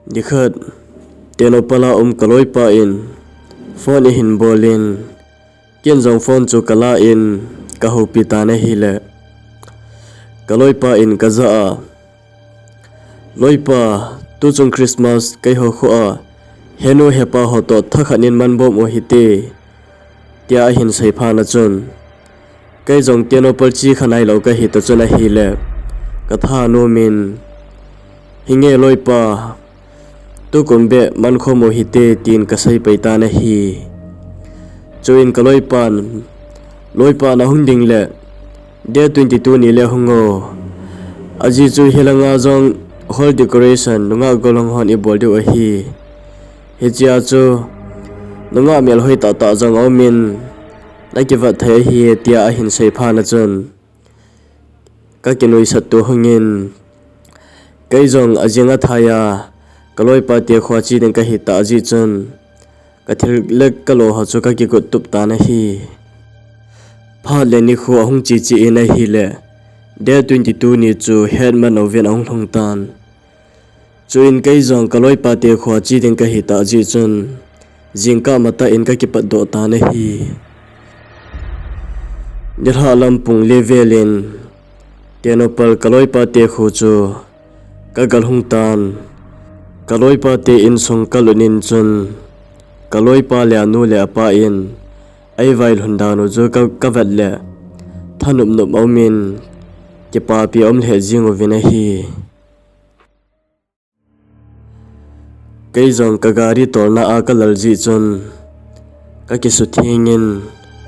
Dikhat tenopala kaloi pa in phone hin bolin kian jong phone chu kala in ka ho pita na hile kaloi pa in kaza a loipa tu chung Christmas kai ho kho a henu hepa ho to thakhanin manbom o hite tia hin sai pha na chun kai jong tenopal chi khanai lo ka hi to chuna hile ka tha no min hinge loipa tu kumbe man kho mo hite tin kasai paita na hi chuin loipa na hunding le day 22 ni le hungo aji chu hilanga jong whole decoration nunga golong hon I bol de hi hechia chu nunga mel hoi ta ta jong omin nakiwa the hi tia hin sei pha na chun ka kinoi satu hungin kai jong ajinga thaya kaloi pa te khwa chi den ka hi ta ji chun ka thil lek kalo ha chu ka ki ko tup ta na hi pha le ni khu hung chi chi ina hi le day 22 ni chu headman oven ong thong tan chuin kai jong kaloi pa te khwa chi den ka hi ta ji chun jingka mata in ka ki pat do ta na hi dirha lampung levelin tenopal kaloi pa te khu chu ka gal hung tan kaloi pa te in song kalunin chun kaloi pa le anu le apa in ai vail hundano zo ka vat le thanup nup omin ke pa pi om le jing ovina hi kai jong ka gari torna a kalal ji chun ka ki su thingin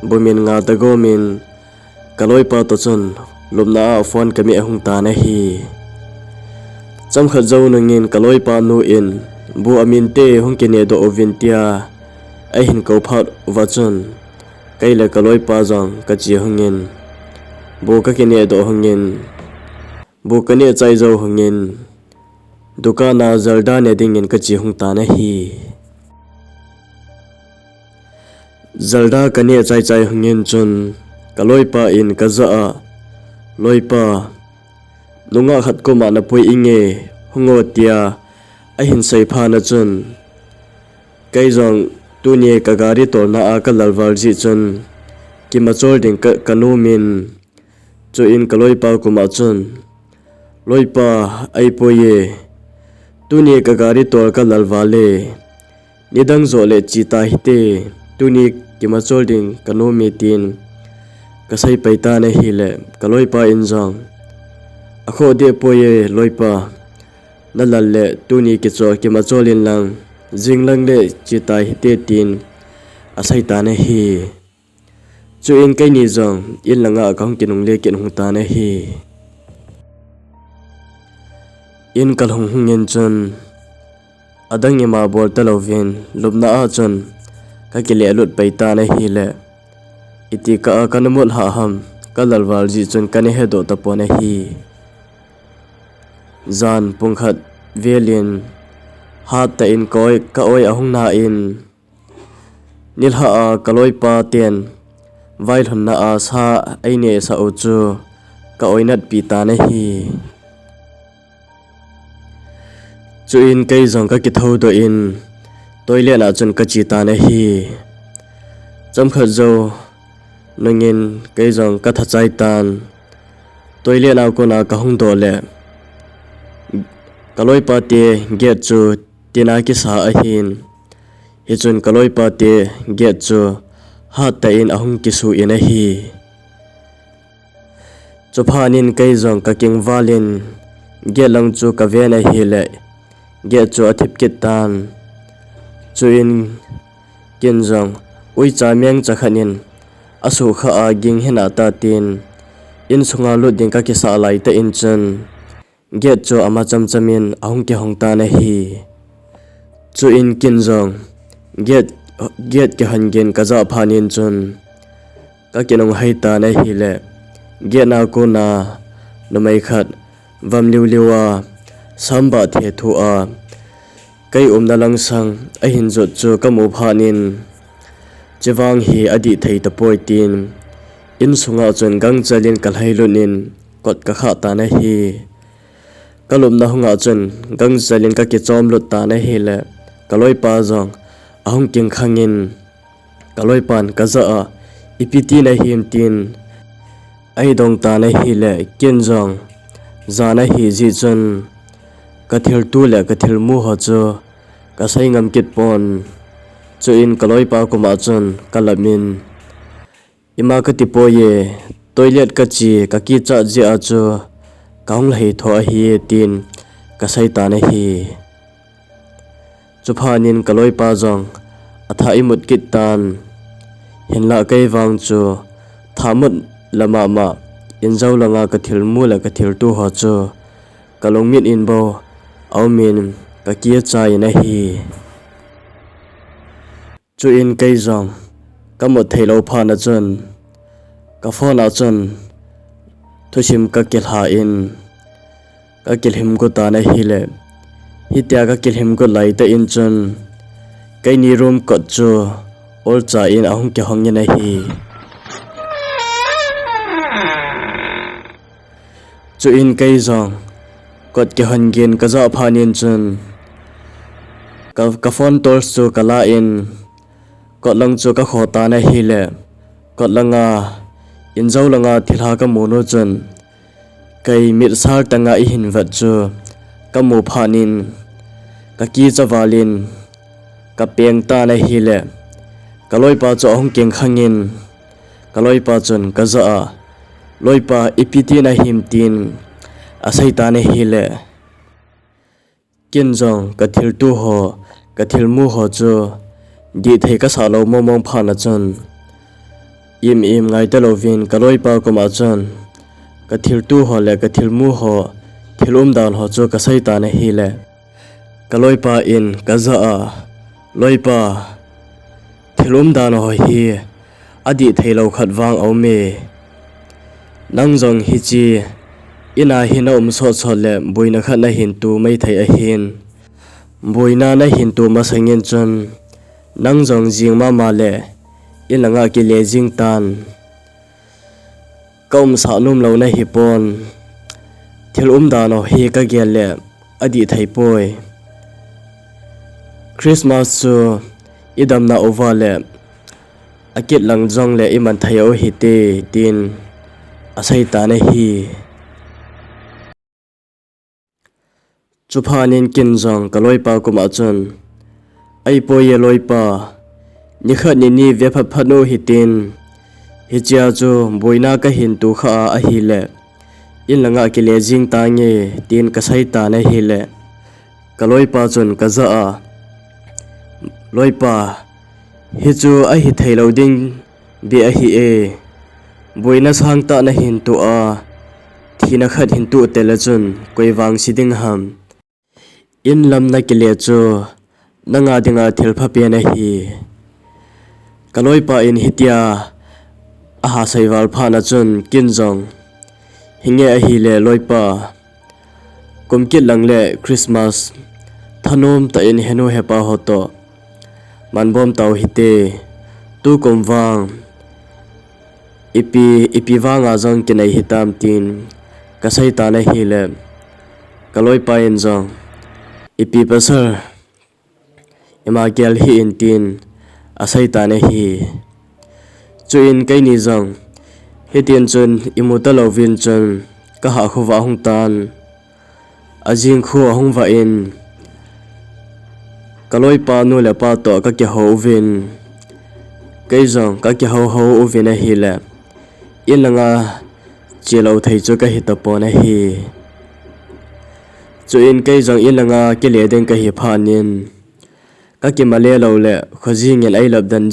bumin nga ta gomin kaloi pa to chun lumna phone kami hung ta na hi cham kha zo nangin kaloi pa nu in bu amin te hung ke ne do ovintia ai hin ko phat wa chun kai le kaloi pa jong ka chi hungin bu ka ke ne do hungin bu ka ne chai zo hungin dukana zalda ne dingin ka chi hung ta na hi zalda ka ne chai chai hungin chun kaloi pa in ka za a loipa nunga khat ko ma na poi inge hungo tia a hin sai pha na chun kai jong tu ni ka gari torna a ka lalwal ji chun ki ma chol ding ka kanu min chu in kaloi pa ku ma chun loipa ai poye tu ni ka gari tor ka lalwale nidang zo le chi ta hite tu ni ki ma chol ding kanu mi tin kasai paita na hile kaloi pa in jong akho de poye loipa nalalle tuni ki cho ki ma cholin lang jinglang le chitai hite tin asai ta na hi chu in kai ni jong in langa kang kinung le kin hung ta na hi in kal hung hung en chun adang ma bol talovin lubna a chun ka ki le lut paita na hi le iti ka kanamul ha ham kalalwal ji chun kane he do ta pona hi zan pungkhat velin hat ta in koi ka oi ahung na in nilha a kaloi pa ten vail hun na a sa aine sa uchu ka oinat pi ta na hi chu in kai jong ka ki tho do in toilet a chun ka chi ta na hi cham kha zo nangin kai jong ka thachai tan toilet na ko na ka hung do le kaloi pa te get chu tina ki sa a hin hi chun kaloi pa te get chu hat ta in ahung ki su in a hi chu phanin kai jong ka king valin get lang chu ka ve na hi le get chu athip kit tan chu in kin jong ui cha meng chakhanin asu kha a ging hena ta tin in sunga lu ding ka ki sa lai ta in chen get cho ama cham chamin ahung ke hong ta na hi chu in kin jong get ke hangen ka za phanin chun ka kinong hai ta na hi le get na ko na numai khat vam liu liwa samba the thu a kai na lang sang a hin zot chu ka mu phanin chewang hi adi thei ta poi tin in sunga chun gang chalin kalhai lunin kot ka kha ta na hi kalum na hunga chun gang zalin ka ki chom lut ta na hi le kaloi pa zong ahung king khangin kaloi pan kaza a ipiti na him tin ai dong ta na hi le kin zong za na hi ji chun kathil tu le kathil mu ho chu ka sai ngam kit pon chu in kaloi pa kuma chun kalamin ima ka ti po ye toilet ka chi ka ki cha ji a chu kaung lei tho hi tin ka sai ta na hi chu phanin kaloi pa zong atha imut kit tan hinla kai wang chu thamut lama ma injau langa ka thil mu la ka thil tu ho chu kalong mit in bo aumin ka kia chai na hi chu in kai zong ka mo thailo pha na chun ka phone a chun thusim ka kil ha in ka kil him ko ta na hi le hi tia ka kil him ko lai ta in chun kai ni room ko chu ol cha in ahung ke hong na hi chu in kai zong kot ke hon gen ka za phanin chun ka phone tor chu kala in kot lang chu ka kho ta na hi le kot langa in zau langa thilha ka mono chun kai mit sar tanga I hin vat chu ka mu phanin ka ki chawalin ka peng ta na hi le kaloi pa chu ahung keng khangin kaloi pa chun ka za a loi pa ipiti na him tin asai ta na hi le kin jong ka thil tu ho ka thil mu ho chu di thei ka sa lo mong pha na chun im ngai ta lovin kaloi pa ko ma chun ka thil tu ho le ka thil mu ho thilum dan ho chu ka sai ta na hi le kaloi pa in ka za a loi pa thilum dan ho hi adi theilo khat wang au me nang jong hi chi ina hin om so le boina khat na hin tu mai thei a hin boina na hin tu ma sangin chun nang jong jing ma le ilanga ki le jing tan kaum sa num lo na hi pon thilum dan ho hi ka gel le adi thei poi Christmas chu idam na over le akit lang jong le iman thayo hi te tin asai ta na hi chuphanin kin jong kaloi pa kuma chun ai po ye loi pa ni khat ni ve phat phano hi tin hi chia chu boina ka hin tu kha a hi le in langa ki le jing ta nge tin ka sai ta na hi le kaloi pa chun ka za a loi pa hi chu a hi thailo ding bi a hi e boina sang ta na hin tu a thina khat hin tu te la chun koi wang si ding ham in lam na ki le chu nanga dinga thil pha pe na hi kaloi pa in hitia a ha saiwal pha na chun kin jong hinge a hi le loi pa kumkit lang le Christmas thanom ta in heno hepa hoto manbom tau hite tu komwang ipi wanga jong kinai hitam tin kasai ta na hi le kaloi pa in jong ipi pasar ima gel hi in tin asai ta na hi chu in kai ni jong hitin chun imuta lovin chun ka ha khuwa hung tan ajing khu hung wa in kaloi pa nu le pa to ka ke ho vin kai jong ka ke ho vin a hi le in langa chelo thei chu ka hi ta po na hi chu in kai jong in langa ke le den ka hi phanin ka ke male lo le khojing el ai lab dan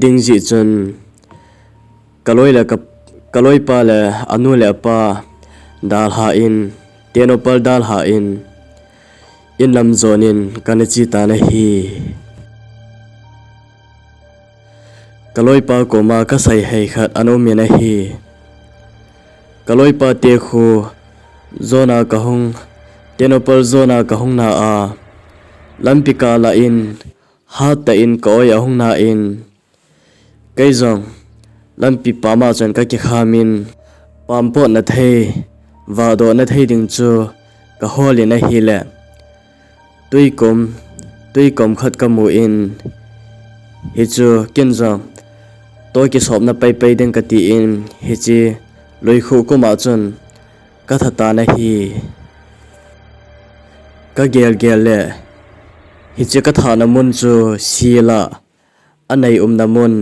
ding ji chun kaloi pa le anu le pa dal ha in tenopal dal ha in lam zonin kanachi ta na hi kaloi pa ko ma ka sai hei khat anu me na hi kaloi pa te khu zona ka hung tenopal zona ka hung na a lampika la in ha ta in koi ahung na in kai zong lampi pama chan ka ki khamin pampo na thei wa do na thei ding chu ka holin a hi le tuikom khat ka mu in hi chu kinza to ki sop na pai den ka ti in hi chi loi khu ko ma chun ka thata na hi ka gel le hi chi ka tha na mun chu sila anei na mun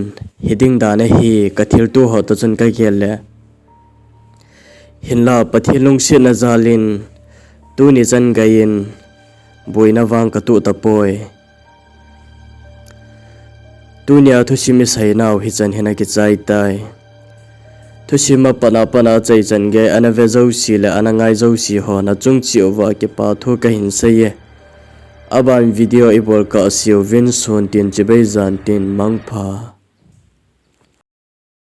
hiding da na hi ka thil tu ho to chun ka gel le hinla pathilung si na zalin tu ni chan gain boina wang ka tu ta poi tunia thu simi sai naw hi chan hena ki chai tai thu sima pana chai chan ge ana ve zo si le ana ngai zo si ho na chung chi over ke pa thu ka hin sai ye aban video ibol ka siu vin son tin chibai zan tin mangpha